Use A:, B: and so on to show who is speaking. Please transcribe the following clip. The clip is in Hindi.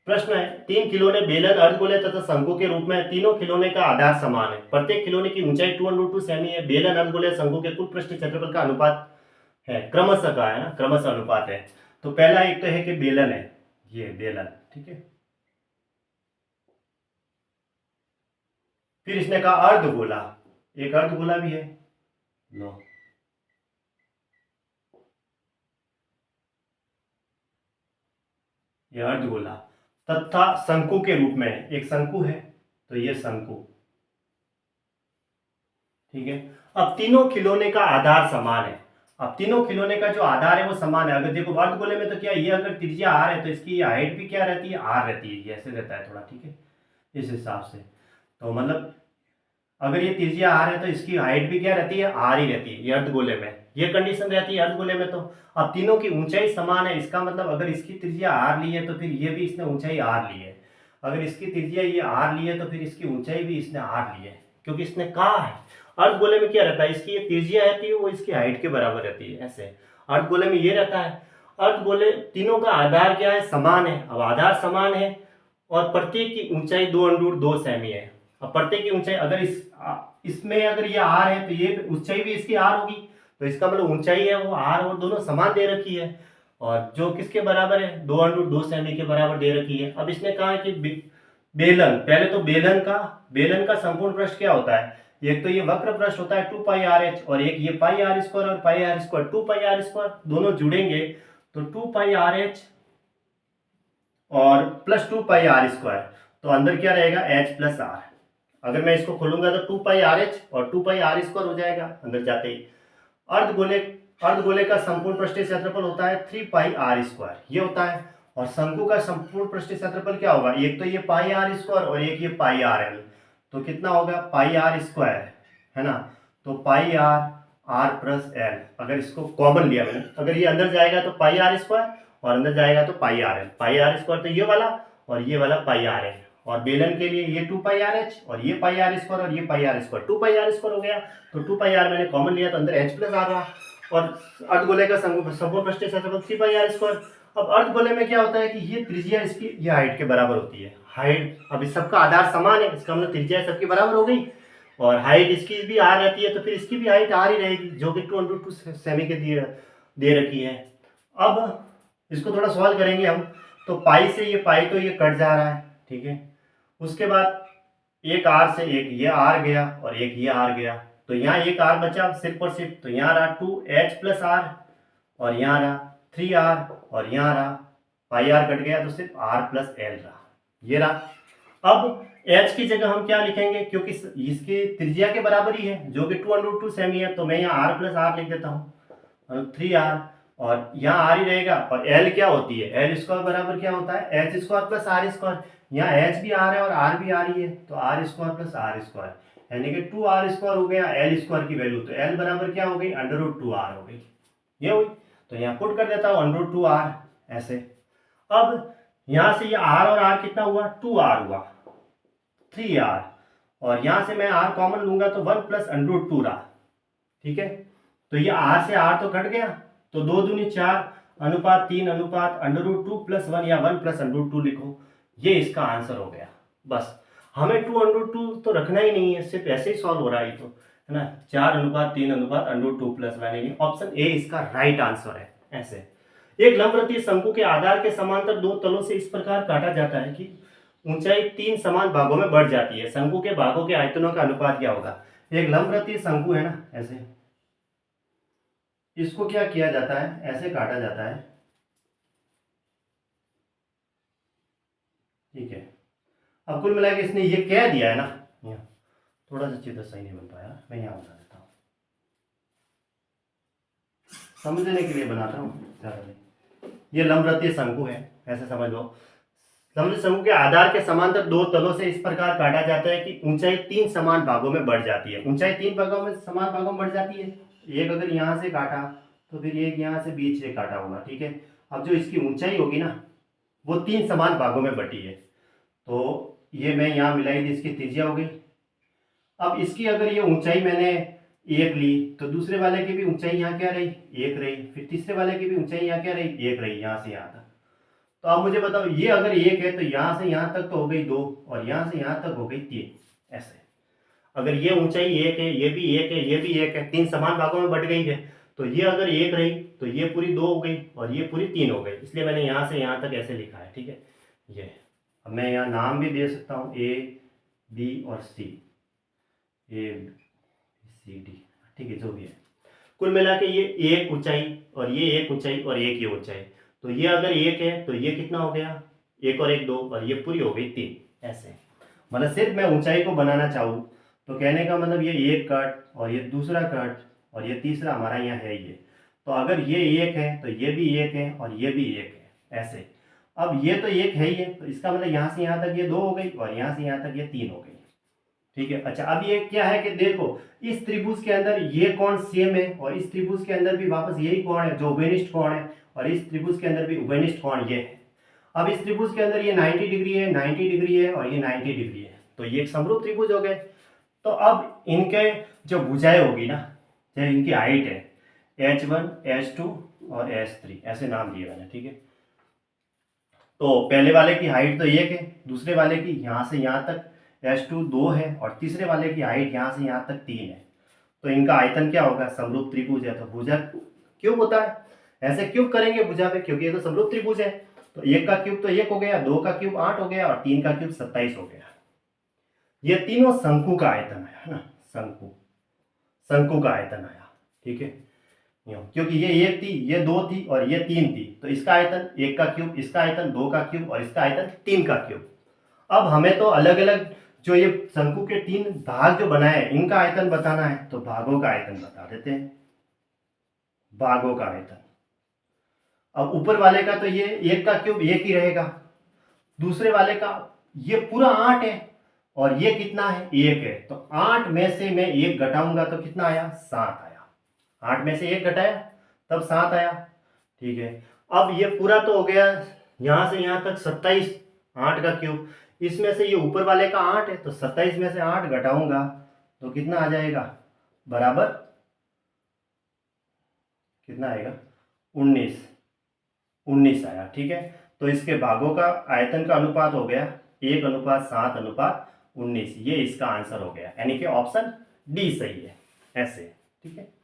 A: प्रश्न है, 3 खिलौने बेलन, अर्धगोले तथा शंकु के रूप में हैं। तीनों खिलौने का आधार समान है। प्रत्येक खिलौने की ऊंचाई 2√2 सेमी है। बेलन, अर्धगोले, शंकु के कुल पृष्ठ क्षेत्रफल का अनुपात है, क्रमशः का है ना, क्रमशः अनुपात है। तो पहला एक तो है कि बेलन है, ये बेलन, ठीक है। फिर इसने कहा अर्धगोला, एक अर्धगोला भी है, लो, ये अर्धगोला तथा शंकु के रूप में है, एक शंकु है, तो ये शंकु, ठीक है। अब तीनों खिलौने का आधार समान है। अब तीनों खिलौने का जो आधार है वो समान है। अगर देखो अर्धगोले में तो क्या, ये अगर त्रिज्या आर है तो इसकी हाइट भी क्या रहती है, आर रहती है, ये ऐसे रहता है थोड़ा, ठीक है, इस हिसाब से। तो मतलब अगर ये त्रिज्या आर है तो इसकी हाइट भी क्या रहती है, आर ही रहती है, ये अर्धगोले में ये कंडीशन रहती है अर्धगोले में। तो अब तीनों की ऊंचाई समान है, इसका मतलब अगर इसकी त्रिज्या आर ली है तो फिर ये भी इसने ऊंचाई आर ली है। अगर इसकी त्रिज्या ये आर ली है तो फिर इसकी ऊंचाई भी इसने आर ली है, क्योंकि इसने कहा है। अर्धगोले में क्या रहता है, इसकी ये त्रिज्या रहती है वो इसकी हाइट के बराबर रहती है, ऐसे अर्धगोले में ये रहता है। अर्धगोले तीनों का आधार क्या है, समान है। अब आधार समान है और प्रत्येक की ऊंचाई 2√2 सेमी है। अब प्रत्येक की ऊंचाई अगर इसमें अगर ये आर है तो ये ऊंचाई भी इसकी आर होगी, तो इसका मतलब ऊंचाई है वो आर और दोनों समान दे रखी है, और जो किसके बराबर है, 2√2 सेमी के बराबर दे रखी है। अब इसने कहा है कि बेलन, पहले तो बेलन का संपूर्ण पृष्ठ क्या होता है, एक तो ये वक्र पृष्ठ होता है 2πr(h) और एक ये πr² और πr², 2πr², दोनों जुड़ेंगे तो 2πr(h) और प्लस 2πr², तो अंदर क्या रहेगा, h प्लस आर। अगर मैं इसको खोलूंगा तो 2πrh और 2πr² हो जाएगा अंदर जाते ही। अर्धगोले का संपूर्ण पृष्ठीय क्षेत्रफल होता है 3πr², ये होता है। और शंकु का संपूर्ण पृष्ठीय क्षेत्रफल क्या होगा, एक तो ये πr² और एक ये πrl, तो कितना होगा πr², है ना। तो πr प्लस l, अगर इसको कॉमन लिया मैंने, अगर ये अंदर जाएगा तो πr² और अंदर जाएगा तो πr² तो ये वाला और ये वाला πrl, और बेलन के लिए ये 2πrh और ये πr² और ये πr², 2πr² हो गया, तो 2πr मैंने कॉमन लिया तो अंदर h प्लस आर रहा। और अर्धगोले का संपूर्ण पृष्ठीय क्षेत्रफल 3πr²। अब अर्धगोले में क्या होता है कि ये त्रिज्या इसकी ये हाइट के बराबर होती है, हाइट, अब इस सबका आधार समान है, इसका मतलब त्रिज्या सबकी बराबर हो गई, और हाइट इसकी भी आर रहती है, तो फिर इसकी भी हाइट आर ही रहेगी, जो कि 2√2 सेमी के दे रखी है। अब इसको थोड़ा सॉल्व करेंगे हम, तो पाई से ये पाई तो ये कट जा रहा है, ठीक है। उसके बाद एक आर से एक ये आर गया और एक ये आर गया, तो यहाँ एक आर बचा सिर्फ और सिर्फ, तो यहाँ रहा 2h प्लस आर और यहाँ रहा 3r और यहाँ रहा πr कट गया, तो सिर्फ r प्लस l रहा, ये रहा। अब h की जगह हम क्या लिखेंगे, क्योंकि इसकी त्रिज्या के बराबर ही है जो कि 2√2 सेमी है, तो मैं यहाँ r प्लस r लिख देता हूँ, 3r, और यहाँ r ही रहेगा, और l क्या होती है, l² बराबर क्या होता है, h² प्लस r², यहाँ h भी r है और r भी r ही है, तो r² प्लस r², यानी कि 2r² हो गया l² की वैल्यू, तो l बराबर क्या हो गई, √2r हो गई, ये हुई। तो यहाँ पुट कर देता हूँ √2r ऐसे। अब यहाँ से ये r और r कितना हुआ, 2r हुआ, 3r, और यहाँ से मैं r कॉमन लूंगा तो 1 प्लस √2 रहा, ठीक है। तो ये r से r तो कट गया, तो 2 दूनी 4 अनुपात 3 अनुपात √2 प्लस 1 या 1 प्लस √2 लिखो, ये इसका आंसर हो गया। बस हमें 2√2 तो रखना ही नहीं है, सिर्फ ऐसे ही सॉल्व हो रहा है, तो है ना, 4 अनुपात 3 अनुपात √2 प्लस 1, यानी ऑप्शन ए इसका राइट आंसर है। ऐसे एक लंबवृत्तीय शंकु के आधार के समांतर दो तलों से इस प्रकार काटा जाता है कि ऊंचाई 3 समान भागों में बढ़ जाती है। शंकु के भागों के आयतनों का अनुपात क्या होगा, एक लंबवृत्तीय शंकु है ना, ऐसे इसको क्या किया जाता है, ऐसे काटा जाता है, ठीक है। अब कुल मिला के इसने ये कह दिया है ना, यहाँ थोड़ा सा चित्र सही नहीं बन पाया, मैं यहाँ बता देता हूँ, समझने के लिए बनाता हूँ ज़्यादा नहीं। ये लंबवृत्तीय शंकु है, ऐसे समझ लो। लंबवृत्तीय शंकु के आधार के समांतर दो तलों से इस प्रकार काटा जाता है कि ऊंचाई 3 समान भागों में बढ़ जाती है। ऊंचाई 3 भागों में समान भागों में बढ़ जाती है, एक अगर यहाँ से काटा तो फिर एक यहाँ से बीच से काटा होगा, ठीक है। अब जो इसकी ऊंचाई होगी ना वो 3 समान भागों में बटी है, तो ये मैं यहाँ मिलाई थी, इसकी त्रिज्या हो गई। अब इसकी अगर ये ऊंचाई मैंने 1 ली तो दूसरे वाले की भी ऊंचाई यहाँ क्या रही, 1 रही, फिर तीसरे वाले की भी ऊंचाई यहाँ क्या रही, 1 रही, यहाँ से यहाँ तक। तो आप मुझे बताओ, ये अगर 1 है तो यहाँ से यहाँ तक तो हो गई 2, और यहाँ से यहाँ तक हो गई 3। ऐसे अगर ये ऊंचाई 1 है, ये भी 1 है, ये भी 1 है, 3 समान भागों में बट गई है, तो ये अगर 1 रही तो ये पूरी 2 हो गई और ये पूरी 3 हो गई। इसलिए मैंने यहाँ से यहाँ तक ऐसे लिखा है, ठीक है। ये अब मैं यहाँ नाम भी दे सकता हूँ, A B और C, A C D, ठीक है, जो भी है। कुल मिला के ये एक ऊंचाई और ये एक ऊंचाई और एक ये ऊंचाई, तो ये अगर 1 है तो ये कितना हो गया, 1 और 1 2, और ये पूरी हो गई 3। ऐसे मतलब सिर्फ मैं ऊंचाई को बनाना चाहूँ तो कहने का मतलब ये एक कट और ये दूसरा कट और ये तीसरा हमारा यहाँ है ये, तो अगर ये 1 है तो ये भी 1 है और ये भी 1 है। ऐसे अब ये तो 1 है ही है, तो इसका मतलब यहाँ से यहाँ तक ये 2 हो गई और यहाँ से यहाँ तक ये 3 हो गई, ठीक है। अच्छा, अब ये क्या है कि देखो, इस त्रिभुज के अंदर ये कोण सेम है और इस त्रिभुज के अंदर भी वापस यही कोण है जो उभयनिष्ठ कोण है, और इस त्रिभुज के अंदर भी उभयनिष्ठ कोण ये है। अब इस त्रिभुज के अंदर ये 90 डिग्री है, 90 डिग्री है और ये 90 डिग्री है, तो ये एक समरूप त्रिभुज हो गए। तो अब इनके जो भुजाएं होगी ना, जो इनकी हाइट है H1 H2 और H3, ऐसे नाम दिए मैंने, ठीक है। तो पहले वाले की हाइट तो 1 है, दूसरे वाले की यहाँ से यहाँ तक H2 2 है और तीसरे वाले की हाइट यहाँ से यहाँ तक 3 है। तो इनका आयतन क्या होगा, समरूप त्रिभुज है तो भुजा क्यूब होता है। ऐसे क्यूब करेंगे भुजा पे क्योंकि ये तो समरूप त्रिभुज है, तो 1 का क्यूब तो 1 हो गया, 2 का क्यूब 8 हो गया और 3 का क्यूब 27 हो गया। ये तीनों शंकु का आयतन है ना, शंकु का आयतन आया, ठीक है। क्योंकि ये 1 थी, ये 2 थी और ये 3 थी, तो इसका आयतन 1 का क्यूब, इसका आयतन 2 का क्यूब और इसका आयतन 3 का क्यूब। अब हमें तो अलग अलग जो ये शंकु के 3 भाग जो बनाए इनका आयतन बताना है, तो भागों का आयतन बता देते हैं, भागों का आयतन। अब ऊपर वाले का तो ये 1 का क्यूब 1 ही रहेगा, दूसरे वाले का ये पूरा 8 है और ये कितना है, 1 है, तो 8 में से मैं 1 घटाऊंगा तो कितना आया, 7 आया। 8 में से 1 घटाया तब 7 आया, ठीक है। अब ये पूरा तो हो गया यहाँ से यहाँ तक 27, 8 का क्यूब, इसमें से ये ऊपर वाले का 8 है, तो 27 में से 8 घटाऊंगा तो कितना आ जाएगा, बराबर कितना आएगा, 19 आया, ठीक है। तो इसके भागों का आयतन का अनुपात हो गया 1:7:19, ये इसका आंसर हो गया, यानी कि ऑप्शन डी सही है। ऐसे, ठीक है।